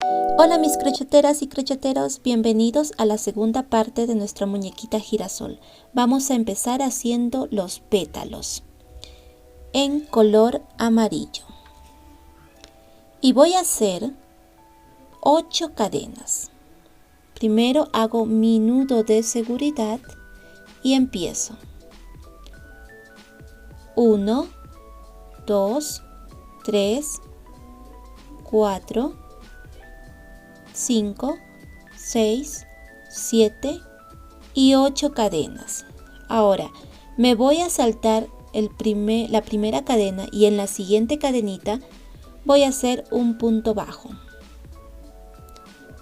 Hola mis crocheteras y crocheteros, bienvenidos a la segunda parte de nuestra muñequita girasol. Vamos a empezar haciendo los pétalos en color amarillo. Y voy a hacer 8 cadenas. Primero hago mi nudo de seguridad y empiezo. 1, 2, 3, 4, 5, 6, 7 y 8 cadenas. Ahora me voy a saltar la primera cadena y en la siguiente cadenita voy a hacer un punto bajo.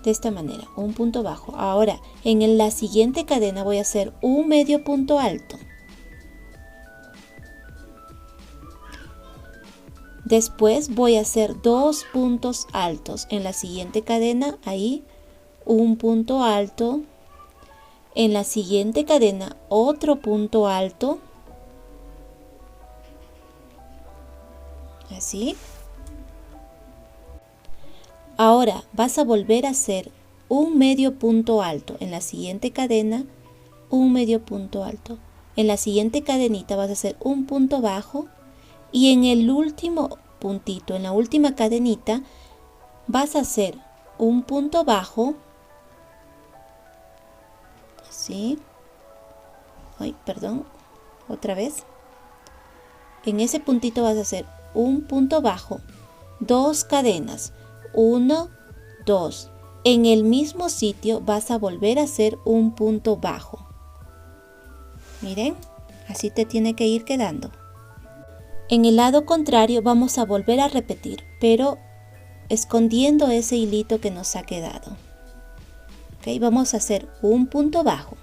De esta manera, un punto bajo. Ahora en la siguiente cadena voy a hacer un medio punto alto. Después voy a hacer 2 puntos altos en la siguiente cadena, ahí un punto alto. En la siguiente cadena otro punto alto. Así. Ahora vas a volver a hacer un medio punto alto. En la siguiente cadena un medio punto alto. En la siguiente cadenita vas a hacer un punto bajo. Y en el último puntito, en la última cadenita, vas a hacer un punto bajo. Así. Ay, perdón. Otra vez. En ese puntito vas a hacer un punto bajo, 2 cadenas, 1, 2. En el mismo sitio vas a volver a hacer un punto bajo. Miren, así te tiene que ir quedando. En el lado contrario vamos a volver a repetir, pero escondiendo ese hilito que nos ha quedado. ¿Ok? Vamos a hacer un punto bajo.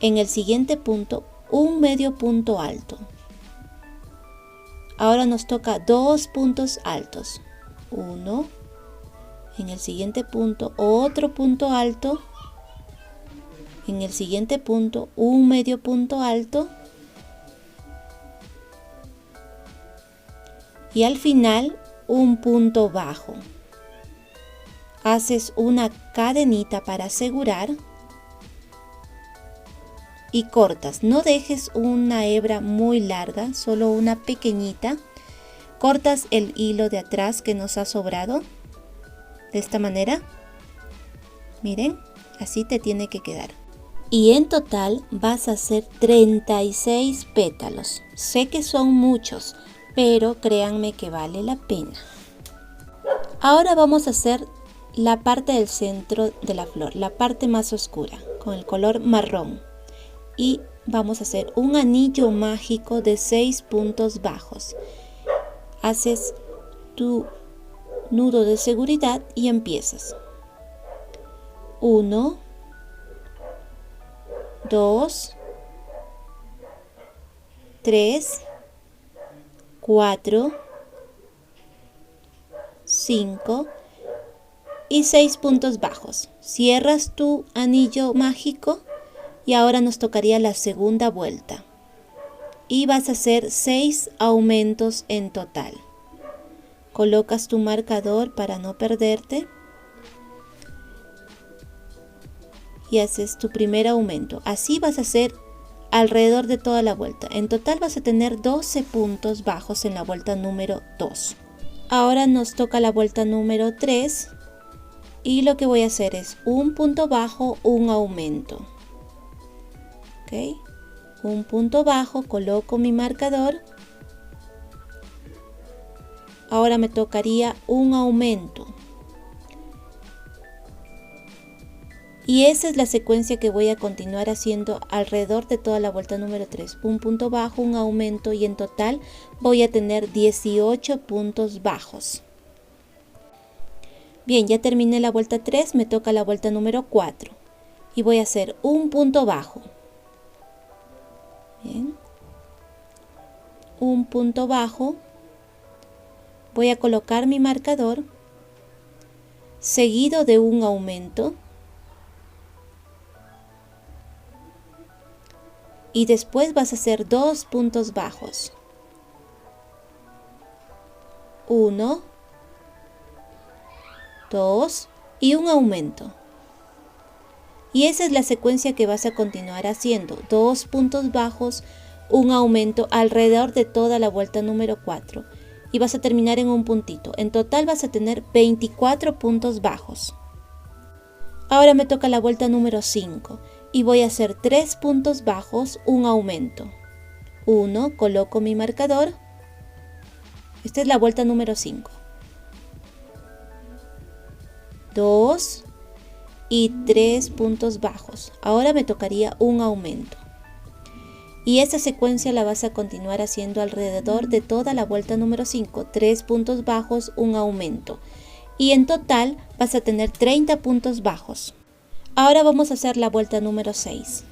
En el siguiente punto, un medio punto alto. Ahora nos toca 2 puntos altos. 1. En el siguiente punto, otro punto alto. En el siguiente punto, un medio punto alto. Y al final un punto bajo. Haces una cadenita para asegurar y cortas. No dejes una hebra muy larga, solo una pequeñita. Cortas el hilo de atrás que nos ha sobrado de esta manera. Miren, así te tiene que quedar. Y en total vas a hacer 36 pétalos. Sé que son muchos, pero créanme que vale la pena. Ahora vamos a hacer la parte del centro de la flor, la parte más oscura, con el color marrón. Y vamos a hacer un anillo mágico de 6 puntos bajos. Haces tu nudo de seguridad y empiezas. 1, 2, 3, 4, 5 y 6 puntos bajos. Cierras tu anillo mágico y ahora nos tocaría la segunda vuelta. Y vas a hacer 6 aumentos en total. Colocas tu marcador para no perderte. Y haces tu primer aumento. Así vas a hacer alrededor de toda la vuelta. En total vas a tener 12 puntos bajos en la vuelta número 2. Ahora nos toca la vuelta número 3 y lo que voy a hacer es un punto bajo, un aumento. ¿Ok? Un punto bajo, coloco mi marcador. Ahora me tocaría un aumento. Y esa es la secuencia que voy a continuar haciendo alrededor de toda la vuelta número 3. Un punto bajo, un aumento y en total voy a tener 18 puntos bajos. Bien, ya terminé la vuelta 3, me toca la vuelta número 4. Y voy a hacer un punto bajo. Bien. Un punto bajo. Voy a colocar mi marcador. Seguido de un aumento. Y después vas a hacer 2 puntos bajos. 1, 2 y un aumento. Y esa es la secuencia que vas a continuar haciendo. 2 puntos bajos, un aumento alrededor de toda la vuelta número 4. Y vas a terminar en un puntito. En total vas a tener 24 puntos bajos. Ahora me toca la vuelta número 5. Y voy a hacer 3 puntos bajos, un aumento. 1, coloco mi marcador. Esta es la vuelta número 5. 2 y 3 puntos bajos. Ahora me tocaría un aumento. Y esta secuencia la vas a continuar haciendo alrededor de toda la vuelta número 5. 3 puntos bajos, un aumento. Y en total vas a tener 30 puntos bajos. Ahora vamos a hacer la vuelta número 6.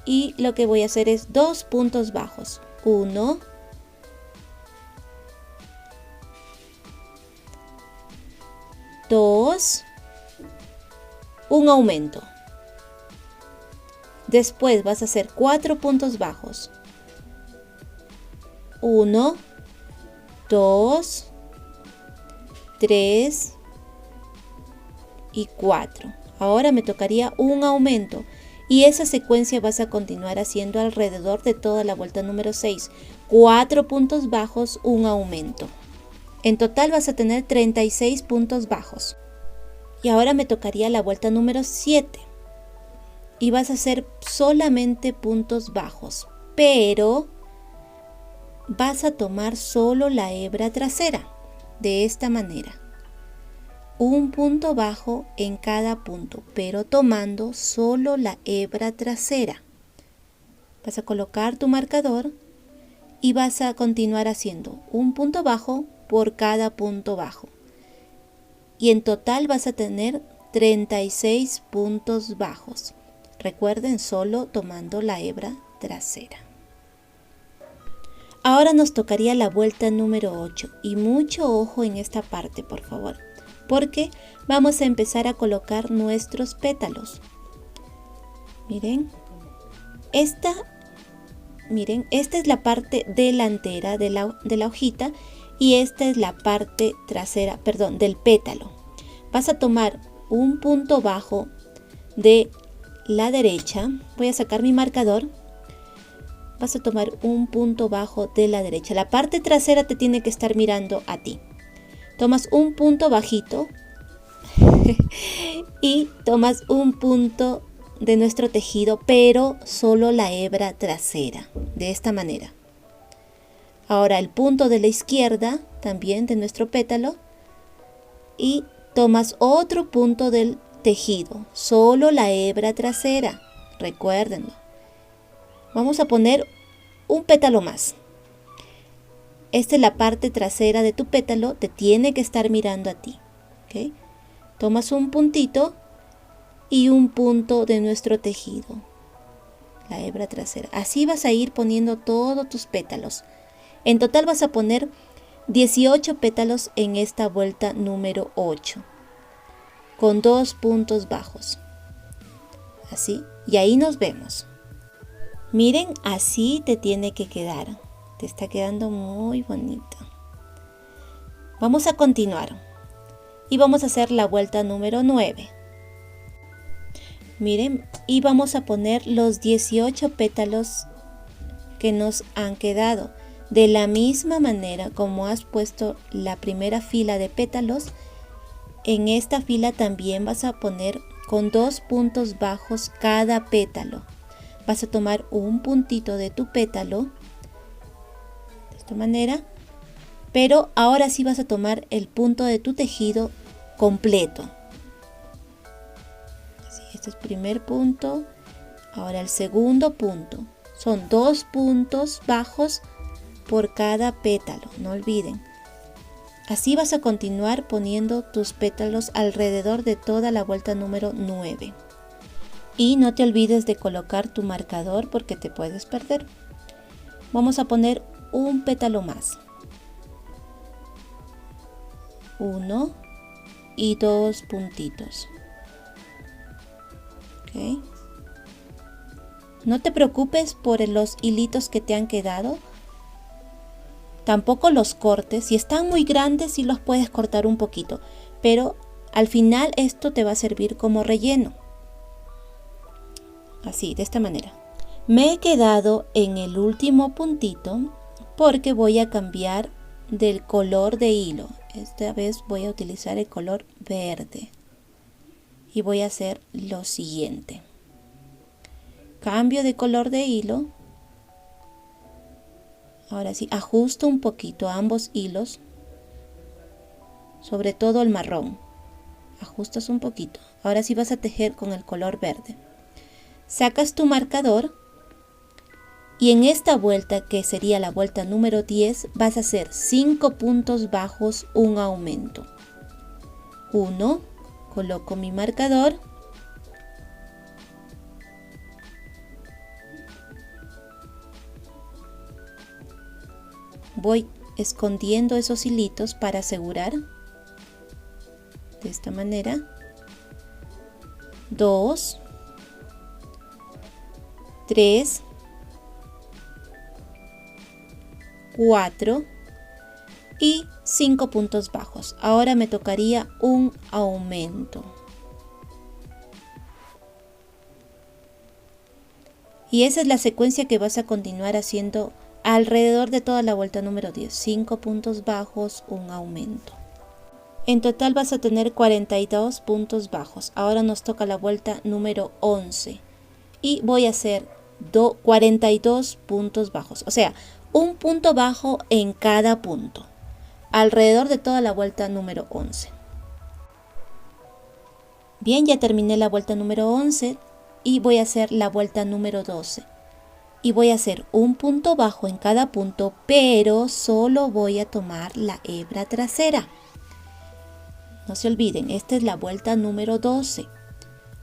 Y lo que voy a hacer es 2 puntos bajos. 1, 2, un aumento. Después vas a hacer 4 puntos bajos. 1, 2, 3 y 4. Ahora me tocaría un aumento. Y esa secuencia vas a continuar haciendo alrededor de toda la vuelta número 6. 4 puntos bajos, un aumento. En total vas a tener 36 puntos bajos. Y ahora me tocaría la vuelta número 7. Y vas a hacer solamente puntos bajos. Pero vas a tomar solo la hebra trasera. De esta manera. Un punto bajo en cada punto, pero tomando solo la hebra trasera. Vas a colocar tu marcador y vas a continuar haciendo un punto bajo por cada punto bajo. Y en total vas a tener 36 puntos bajos. Recuerden, solo tomando la hebra trasera. Ahora nos tocaría la vuelta número 8 y mucho ojo en esta parte, por favor. Porque vamos a empezar a colocar nuestros pétalos. Miren, esta es la parte delantera de la hojita y esta es la parte trasera, perdón, del pétalo. Vas a tomar un punto bajo de la derecha. Voy a sacar mi marcador. Vas a tomar un punto bajo de la derecha. La parte trasera te tiene que estar mirando a ti. Tomas un punto bajito y tomas un punto de nuestro tejido, pero solo la hebra trasera, de esta manera. Ahora el punto de la izquierda, también de nuestro pétalo, y tomas otro punto del tejido, solo la hebra trasera, recuérdenlo. Vamos a poner un pétalo más. Esta es la parte trasera de tu pétalo, te tiene que estar mirando a ti. ¿Okay? Tomas un puntito y un punto de nuestro tejido, la hebra trasera. Así vas a ir poniendo todos tus pétalos. En total vas a poner 18 pétalos en esta vuelta número 8, con 2 puntos bajos. Así, y ahí nos vemos. Miren, así te tiene que quedar. Te está quedando muy bonito. Vamos a continuar y vamos a hacer la vuelta número 9. Miren, y vamos a poner los 18 pétalos que nos han quedado. De la misma manera como has puesto la primera fila de pétalos, en esta fila también vas a poner con 2 puntos bajos cada pétalo. Vas a tomar un puntito de tu pétalo de esta manera, pero ahora sí vas a tomar el punto de tu tejido completo. Así, este es el primer punto, ahora el segundo punto. Son 2 puntos bajos por cada pétalo, no olviden. Así vas a continuar poniendo tus pétalos alrededor de toda la vuelta número 9. Y no te olvides de colocar tu marcador porque te puedes perder. Vamos a poner un pétalo más. 1 y 2 puntitos. ¿Okay? No te preocupes por los hilitos que te han quedado. Tampoco los cortes, si están muy grandes sí los puedes cortar un poquito, pero al final esto te va a servir como relleno. Así, de esta manera. Me he quedado en el último puntito porque voy a cambiar del color de hilo. Esta vez voy a utilizar el color verde. Y voy a hacer lo siguiente. Cambio de color de hilo. Ahora sí, ajusto un poquito ambos hilos. Sobre todo el marrón. Ajustas un poquito. Ahora sí vas a tejer con el color verde. Sacas tu marcador y en esta vuelta, que sería la vuelta número 10, vas a hacer 5 puntos bajos, un aumento. 1, coloco mi marcador. Voy escondiendo esos hilitos para asegurar. De esta manera. 2, 3, 4 y 5 puntos bajos. Ahora me tocaría un aumento. Y esa es la secuencia que vas a continuar haciendo alrededor de toda la vuelta número 10. 5 puntos bajos, un aumento. En total vas a tener 42 puntos bajos. Ahora nos toca la vuelta número 11. Y voy a hacer 42 puntos bajos. O sea, un punto bajo en cada punto. Alrededor de toda la vuelta número 11. Bien, ya terminé la vuelta número 11 y voy a hacer la vuelta número 12. Y voy a hacer un punto bajo en cada punto, pero solo voy a tomar la hebra trasera. No se olviden, esta es la vuelta número 12.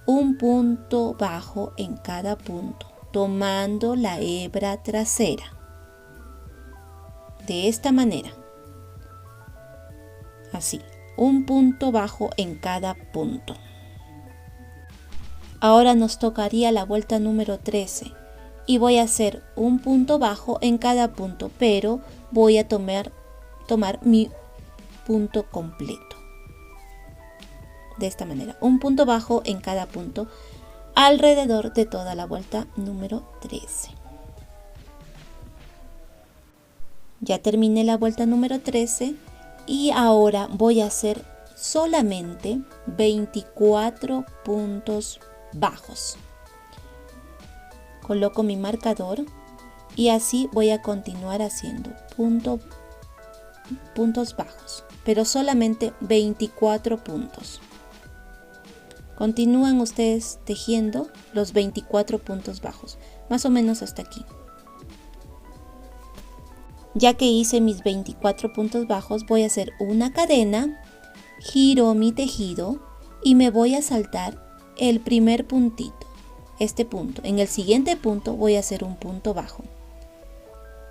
Un punto bajo en cada punto, tomando la hebra trasera. De esta manera. Así, un punto bajo en cada punto. Ahora nos tocaría la vuelta número 13 y voy a hacer un punto bajo en cada punto, pero voy a tomar mi punto completo. De esta manera, un punto bajo en cada punto alrededor de toda la vuelta número 13. Ya terminé la vuelta número 13 y ahora voy a hacer solamente 24 puntos bajos. Coloco mi marcador y así voy a continuar haciendo puntos bajos, pero solamente 24 puntos. Continúan ustedes tejiendo los 24 puntos bajos, más o menos hasta aquí. Ya que hice mis 24 puntos bajos, voy a hacer una cadena, giro mi tejido y me voy a saltar el primer puntito, este punto. En el siguiente punto voy a hacer un punto bajo.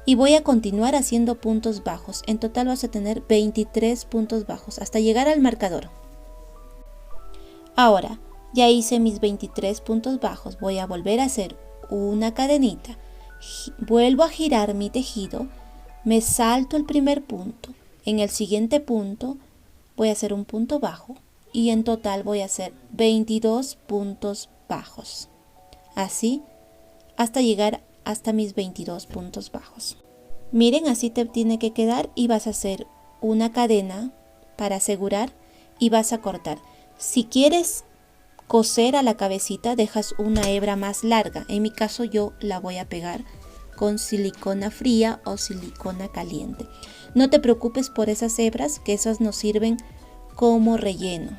Y voy a continuar haciendo puntos bajos. En total vas a tener 23 puntos bajos hasta llegar al marcador. Ahora, ya hice mis 23 puntos bajos. Voy a volver a hacer una cadenita. Vuelvo a girar mi tejido. Me salto el primer punto. En el siguiente punto voy a hacer un punto bajo. Y en total voy a hacer 22 puntos bajos. Así hasta llegar hasta mis 22 puntos bajos. Miren, así te tiene que quedar y vas a hacer una cadena para asegurar y vas a cortar. Si quieres coser a la cabecita, dejas una hebra más larga. En mi caso yo la voy a pegar con silicona fría o silicona caliente. No te preocupes por esas hebras, que esas nos sirven como relleno.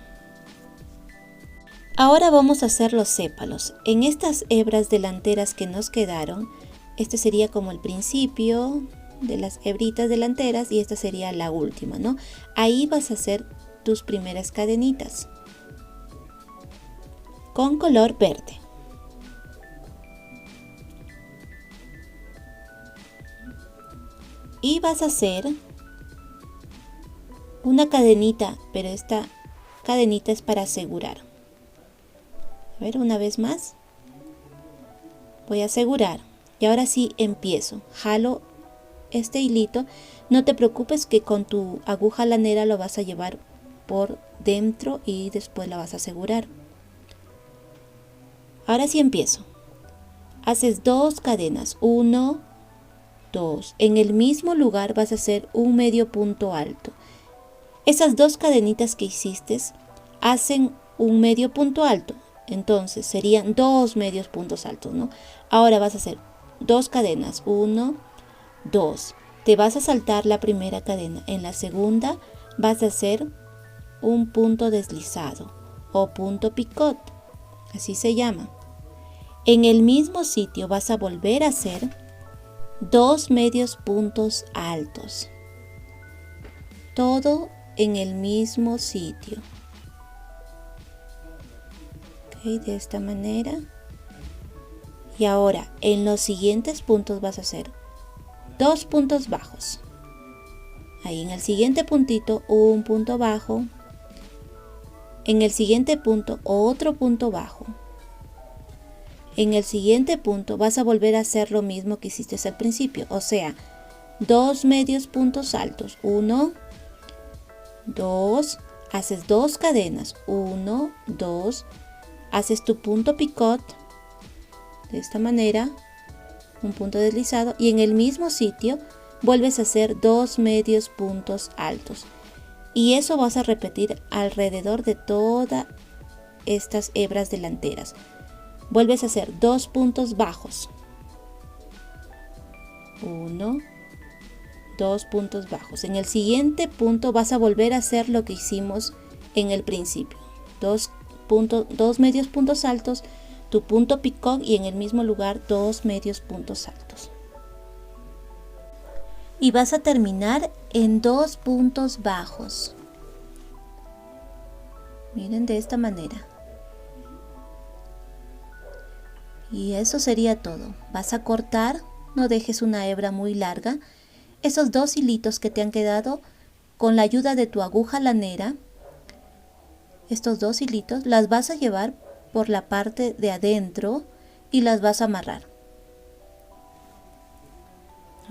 Ahora vamos a hacer los sépalos. En estas hebras delanteras que nos quedaron, este sería como el principio de las hebritas delanteras y esta sería la última, ¿no? Ahí vas a hacer tus primeras cadenitas con color verde. Y vas a hacer una cadenita, pero esta cadenita es para asegurar. A ver, una vez más. Voy a asegurar. Y ahora sí empiezo. Jalo este hilito, no te preocupes que con tu aguja lanera lo vas a llevar por dentro y después la vas a asegurar. Ahora sí empiezo. Haces 2 cadenas, 1, 2. En el mismo lugar vas a hacer un medio punto alto. Esas 2 cadenitas que hiciste hacen un medio punto alto. Entonces serían 2 medios puntos altos, ¿no? Ahora vas a hacer 2 cadenas, 1, 2. Te vas a saltar la primera cadena. En la segunda vas a hacer un punto deslizado o punto picot, así se llama. En el mismo sitio vas a volver a hacer 2 medios puntos altos. Todo en el mismo sitio. Ok, de esta manera. Y ahora en los siguientes puntos vas a hacer 2 puntos bajos. Ahí en el siguiente puntito un punto bajo. En el siguiente punto otro punto bajo. En el siguiente punto vas a volver a hacer lo mismo que hiciste al principio, o sea, 2 medios puntos altos, 1, 2, haces 2 cadenas, 1, 2, haces tu punto picot, de esta manera, un punto deslizado, y en el mismo sitio vuelves a hacer 2 medios puntos altos. Y eso vas a repetir alrededor de todas estas hebras delanteras. Vuelves a hacer 2 puntos bajos. 1, 2 puntos bajos. En el siguiente punto vas a volver a hacer lo que hicimos en el principio. 2 medios puntos altos, tu punto picot y en el mismo lugar 2 medios puntos altos. Y vas a terminar en 2 puntos bajos. Miren, de esta manera. Y eso sería todo. Vas a cortar, no dejes una hebra muy larga. Esos 2 hilitos que te han quedado, con la ayuda de tu aguja lanera, estos 2 hilitos las vas a llevar por la parte de adentro y las vas a amarrar.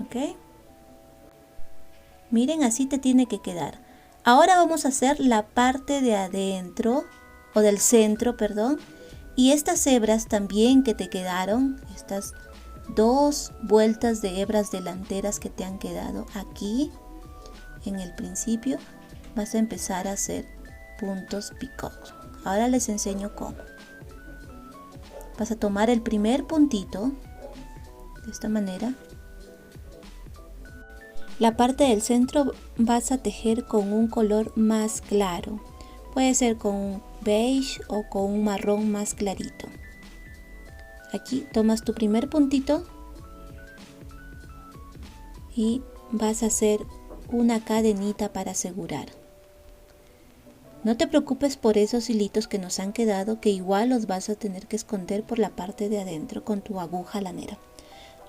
¿Ok? Miren, así te tiene que quedar. Ahora vamos a hacer la parte de adentro, o del centro, perdón. Y estas hebras también que te quedaron, estas 2 vueltas de hebras delanteras que te han quedado aquí en el principio, vas a empezar a hacer puntos picot. Ahora les enseño cómo. Vas a tomar el primer puntito de esta manera. La parte del centro vas a tejer con un color más claro. Puede ser con un beige o con un marrón más clarito. Aquí tomas tu primer puntito y vas a hacer una cadenita para asegurar. No te preocupes por esos hilitos que nos han quedado, que igual los vas a tener que esconder por la parte de adentro con tu aguja lanera.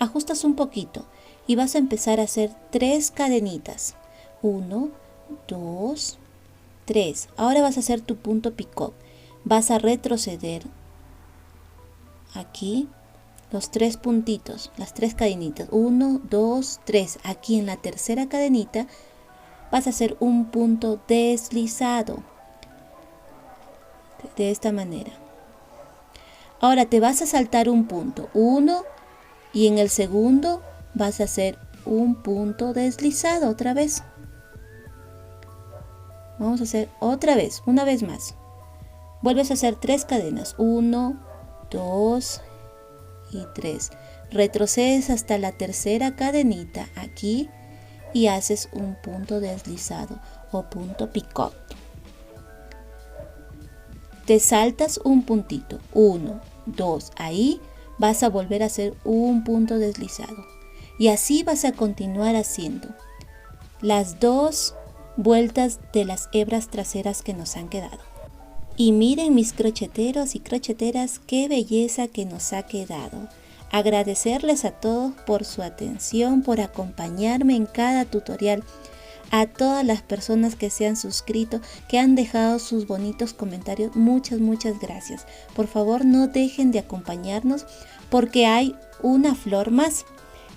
Ajustas un poquito y vas a empezar a hacer 3 cadenitas. 1, 2, 3. Ahora vas a hacer tu punto picot. Vas a retroceder aquí los 3 puntitos, las 3 cadenitas. 1, 2, 3. Aquí en la tercera cadenita vas a hacer un punto deslizado. De esta manera. Ahora te vas a saltar un punto. 1 y en el segundo vas a hacer un punto deslizado otra vez. Vamos a hacer otra vez, una vez más. Vuelves a hacer 3 cadenas. 1, 2 y 3. Retrocedes hasta la tercera cadenita aquí y haces un punto deslizado o punto picot. Te saltas un puntito. 1, 2. Ahí vas a volver a hacer un punto deslizado. Y así vas a continuar haciendo las 2 vueltas de las hebras traseras que nos han quedado. Y miren, mis crocheteros y crocheteras, qué belleza que nos ha quedado. Agradecerles a todos por su atención, por acompañarme en cada tutorial. A todas las personas que se han suscrito, que han dejado sus bonitos comentarios, muchas gracias. Por favor, no dejen de acompañarnos porque hay una flor más.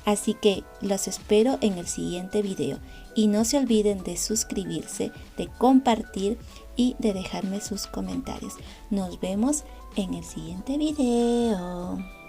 Así que los espero en el siguiente video y no se olviden de suscribirse, de compartir y de dejarme sus comentarios. Nos vemos en el siguiente video.